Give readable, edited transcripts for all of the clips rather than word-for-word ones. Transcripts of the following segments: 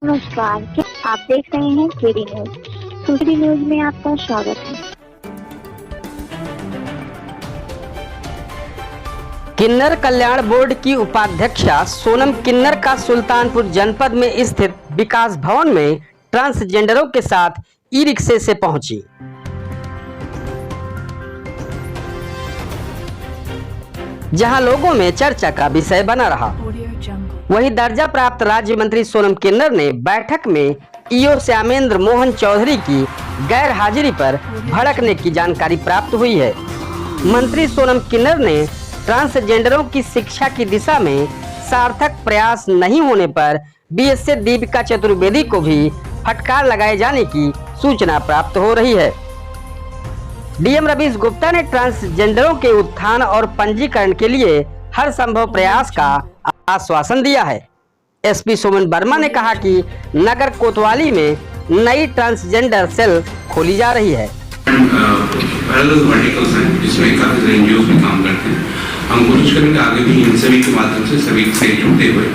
नमस्कार, आप देख रहे हैं केडी न्यूज। केडी न्यूज में आपका स्वागत है। किन्नर कल्याण बोर्ड की उपाध्यक्षा सोनम किन्नर का सुल्तानपुर जनपद में स्थित विकास भवन में ट्रांसजेंडरों के साथ ई रिक्शे से पहुंची। जहां लोगों में चर्चा का विषय बना रहा। वहीं दर्जा प्राप्त राज्य मंत्री सोनम किन्नर ने बैठक में ईओ श्यामेंद्र मोहन चौधरी की गैर हाजिरी पर भड़कने की जानकारी प्राप्त हुई है। मंत्री सोनम किन्नर ने ट्रांसजेंडरों की शिक्षा की दिशा में सार्थक प्रयास नहीं होने पर बीएसए दीपिका चतुर्वेदी को भी फटकार लगाए जाने की सूचना प्राप्त हो रही है। डीएम रवीश गुप्ता ने ट्रांसजेंडरों के उत्थान और पंजीकरण के लिए हर संभव प्रयास का आश्वासन दिया है। एसपी सोमन वर्मा ने कहा कि नगर कोतवाली में नई ट्रांसजेंडर सेल खोली जा रही है। जिसमें काफी एनजीओ में काम करते हैं, हम कोशिश करेंगे आगे भी इन सभी के माध्यम से सभी से जुड़ते हुए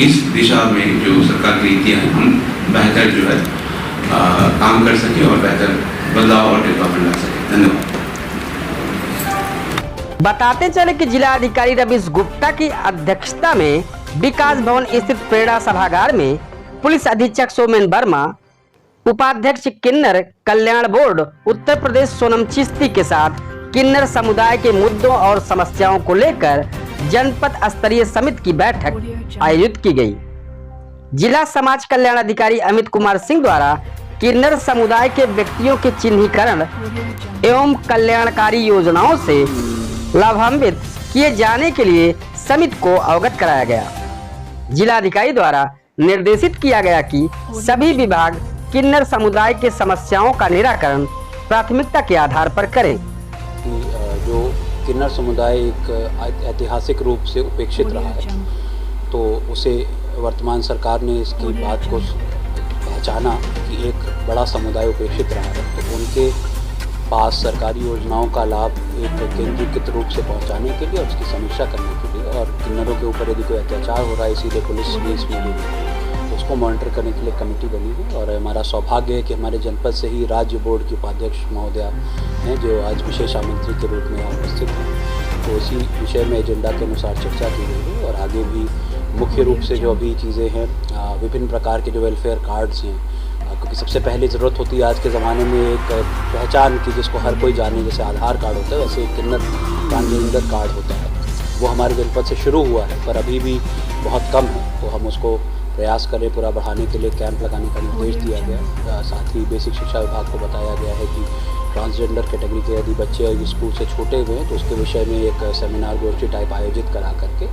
इस दिशा में जो सरकार की नीतियां हैं हम बेहतर जो है काम कर सके और बेहतर बदलाव और डेवलपमेंट ला सके। धन्यवाद। बताते चले कि जिला अधिकारी रवीश गुप्ता की अध्यक्षता में विकास भवन स्थित प्रेरणा सभागार में पुलिस अधीक्षक सोमेन वर्मा, उपाध्यक्ष किन्नर कल्याण बोर्ड उत्तर प्रदेश सोनम चिश्ती के साथ किन्नर समुदाय के मुद्दों और समस्याओं को लेकर जनपद स्तरीय समिति की बैठक आयोजित की गई। जिला समाज कल्याण अधिकारी अमित कुमार सिंह द्वारा किन्नर समुदाय के व्यक्तियों के चिन्हीकरण एवं कल्याणकारी योजनाओं से लाभान्वित किए जाने के लिए समिति को अवगत कराया गया। जिला अधिकारी द्वारा निर्देशित किया गया कि सभी विभाग किन्नर समुदाय के समस्याओं का निराकरण प्राथमिकता के आधार पर करें। जो किन्नर समुदाय एक ऐतिहासिक रूप से उपेक्षित रहा है, तो उसे वर्तमान सरकार ने इसकी बात को पहचाना कि एक बड़ा समुदाय उपेक्षित रहा है, तो उनके पास सरकारी योजनाओं का लाभ एक केंद्रीकृत रूप से पहुंचाने के लिए, उसकी समीक्षा करने के लिए, और किन्नरों के ऊपर यदि कोई अत्याचार हो रहा है सीधे पुलिस भी इसमें जुड़ी है, तो उसको मॉनिटर करने के लिए कमेटी बनी है। और हमारा सौभाग्य है कि हमारे जनपद से ही राज्य बोर्ड की उपाध्यक्ष महोदया हैं, जो आज विशेष आमंत्री के रूप में यहाँ उपस्थित हैं। तो इसी विषय में एजेंडा के अनुसार चर्चा की गई है और आगे भी मुख्य रूप से जो अभी चीज़ें हैं, विभिन्न प्रकार के जो वेलफेयर कार्ड्स हैं, क्योंकि सबसे पहली ज़रूरत होती है आज के ज़माने में एक पहचान की, जिसको हर कोई जाने, जैसे आधार कार्ड होता है वैसे किन्नर ट्रांसजेंडर कार्ड होता है। वो हमारे जनपद से शुरू हुआ है पर अभी भी बहुत कम है, तो हम उसको प्रयास करें पूरा बढ़ाने के लिए कैंप लगाने का निर्देश दिया गया। साथ ही बेसिक शिक्षा विभाग को बताया गया है कि ट्रांसजेंडर कैटेगरी के यदि बच्चे स्कूल से छूटे हुए हैं तो उसके विषय में एक सेमिनार गोष्ठी टाइप आयोजित करा करके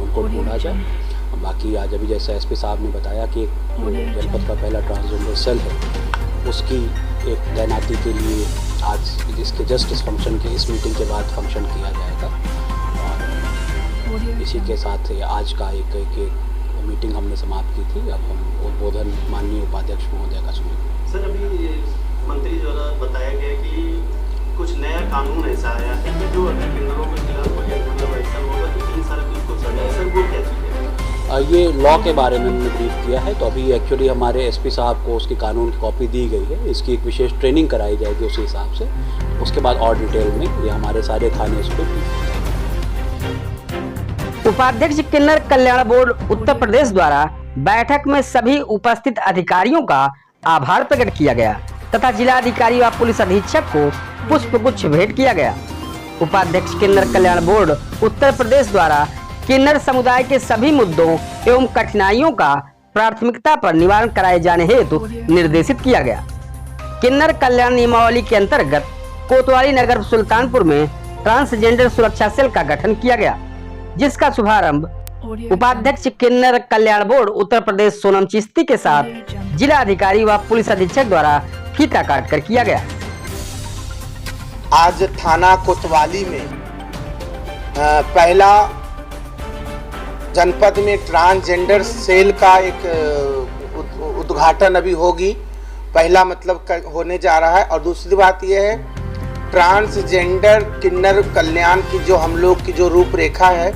उनको ढूंढा जाए। बाकी आज अभी जैसा एसपी साहब ने बताया कि जनपद का पहला ट्रांसजेंडर सेल है, उसकी एक तैनाती के लिए आज इसके जस्ट इस फंक्शन के इस मीटिंग के बाद फंक्शन किया जाएगा। और इसी के साथ आज का एक मीटिंग हमने समाप्त की थी। अब हम उद्बोधन माननीय उपाध्यक्ष महोदय का सुनेंगे। सर, अभी मंत्री द्वारा बताया गया कि कुछ नया कानून ऐसा आया है कि जो अगर किन्नरों के खिलाफ कोई मतलब ऐसा होगा तो 3 साल की उसको सजा। सर, वो क्या चीज़ है? ये लॉ के बारे में हमने ब्रीफ किया है, तो अभी एक्चुअली हमारे एसपी साहब को उसकी कानून की कॉपी दी गई है। इसकी एक विशेष ट्रेनिंग कराई जाएगी उसी हिसाब से, उसके बाद और डिटेल में ये हमारे सारे थाने इसको उपाध्यक्ष किन्नर कल्याण बोर्ड उत्तर प्रदेश द्वारा बैठक में सभी उपस्थित अधिकारियों का आभार प्रकट किया गया तथा जिला अधिकारी व पुलिस अधीक्षक को पुष्प गुच्छ भेंट किया गया। उपाध्यक्ष किन्नर कल्याण बोर्ड उत्तर प्रदेश द्वारा किन्नर समुदाय के सभी मुद्दों एवं कठिनाइयों का प्राथमिकता पर निवारण कराए जाने हेतु निर्देशित किया गया। किन्नर कल्याण नियमावली के अंतर्गत कोतवाली नगर सुल्तानपुर में ट्रांसजेंडर सुरक्षा सेल का गठन किया गया, जिसका शुभारंभ उपाध्यक्ष किन्नर कल्याण बोर्ड उत्तर प्रदेश सोनम चिश्ती के साथ जिला अधिकारी व पुलिस अधीक्षक द्वारा फीता काट कर किया गया। आज थाना कोतवाली में पहला जनपद में ट्रांसजेंडर सेल का एक उद्घाटन अभी होगी, पहला मतलब होने जा रहा है। और दूसरी बात यह है, ट्रांसजेंडर किन्नर कल्याण की जो हम लोग की जो रूपरेखा है,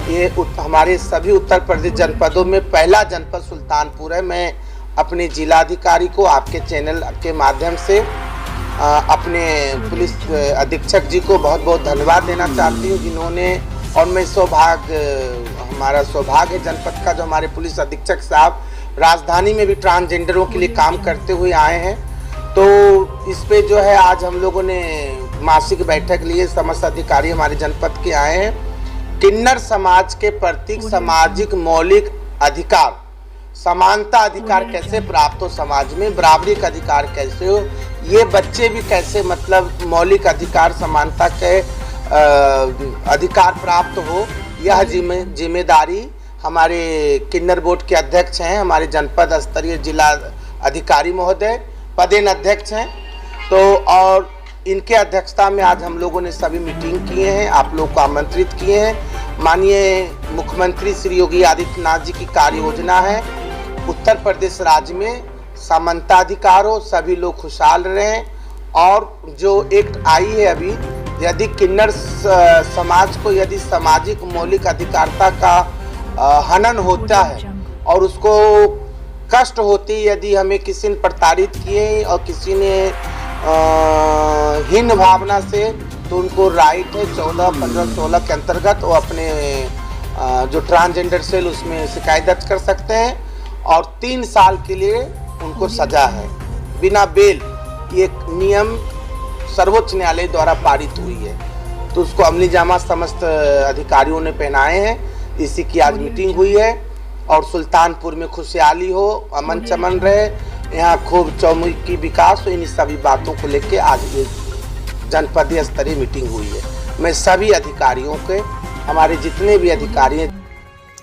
ये हमारे सभी उत्तर प्रदेश जनपदों में पहला जनपद सुल्तानपुर है। मैं अपने जिलाधिकारी को आपके चैनल के माध्यम से अपने पुलिस अधीक्षक जी को बहुत बहुत धन्यवाद देना चाहती हूँ, जिन्होंने, और मैं हमारा सौभाग्य है जनपद का, जो हमारे पुलिस अधीक्षक साहब राजधानी में भी ट्रांसजेंडरों के लिए काम करते हुए आए हैं। तो इस पे जो है आज हम लोगों ने मासिक बैठक लिए, समस्त अधिकारी हमारे जनपद के आए हैं। किन्नर समाज के प्रतीक सामाजिक मौलिक अधिकार, समानता अधिकार कैसे प्राप्त हो, समाज में बराबरी का अधिकार कैसे हो, ये बच्चे भी कैसे मतलब मौलिक अधिकार समानता के अधिकार प्राप्त हो, यह जिम्मेदारी हमारे किन्नर बोर्ड के अध्यक्ष हैं, हमारे जनपद स्तरीय जिला अधिकारी महोदय पदेन अध्यक्ष हैं। तो और इनके अध्यक्षता में आज हम लोगों ने सभी मीटिंग किए हैं, आप लोग को आमंत्रित किए हैं। माननीय मुख्यमंत्री श्री योगी आदित्यनाथ जी की कार्य योजना है, उत्तर प्रदेश राज्य में समानता अधिकार हो, सभी लोग खुशहाल रहें। और जो एक्ट आई है अभी, यदि किन्नर समाज को यदि सामाजिक मौलिक अधिकारता का हनन होता है और उसको कष्ट होती, यदि हमें किसी ने प्रताड़ित किए और किसी ने हीन भावना से, तो उनको राइट है 14, 15, 16 के अंतर्गत वो अपने जो ट्रांसजेंडर सेल उसमें शिकायत दर्ज कर सकते हैं और 3 साल के लिए उनको सजा है बिना बेल। ये नियम सर्वोच्च न्यायालय द्वारा पारित हुई है, तो उसको अमली जामा समस्त अधिकारियों ने पहनाए हैं। इसी की आज मीटिंग हुई है और सुल्तानपुर में खुशहाली हो, अमन चमन रहे, यहाँ खूब चौमुखी विकास हो, इन सभी बातों को लेके आज ये जनपदीय स्तरीय मीटिंग हुई है। मैं सभी अधिकारियों के, हमारे जितने भी अधिकारी हैं,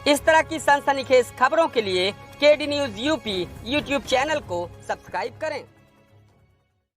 इस तरह की सनसनीखेज खबरों के लिए KD news UP YouTube channel को सब्सक्राइब करें।